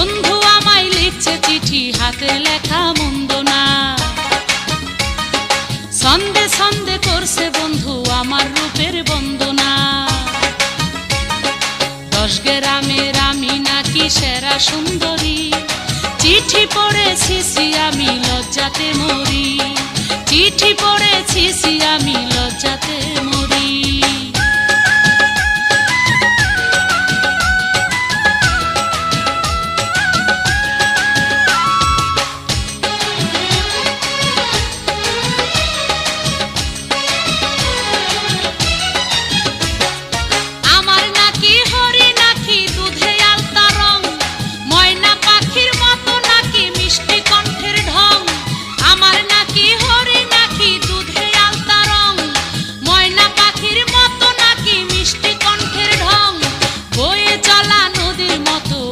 বন্ধু আমায় লিখছে চিঠি, হাতের লেখা মন্দ না। ছন্দে ছন্দে করছে বন্ধু আমার রূপের বন্দনা। 10 গ্রামের আমি নাকি সেরা সুন্দরী, চিঠি পড়েছি আমি লজ্জাতে মরি। চিঠি পড়েছি আমি লজ্জাতে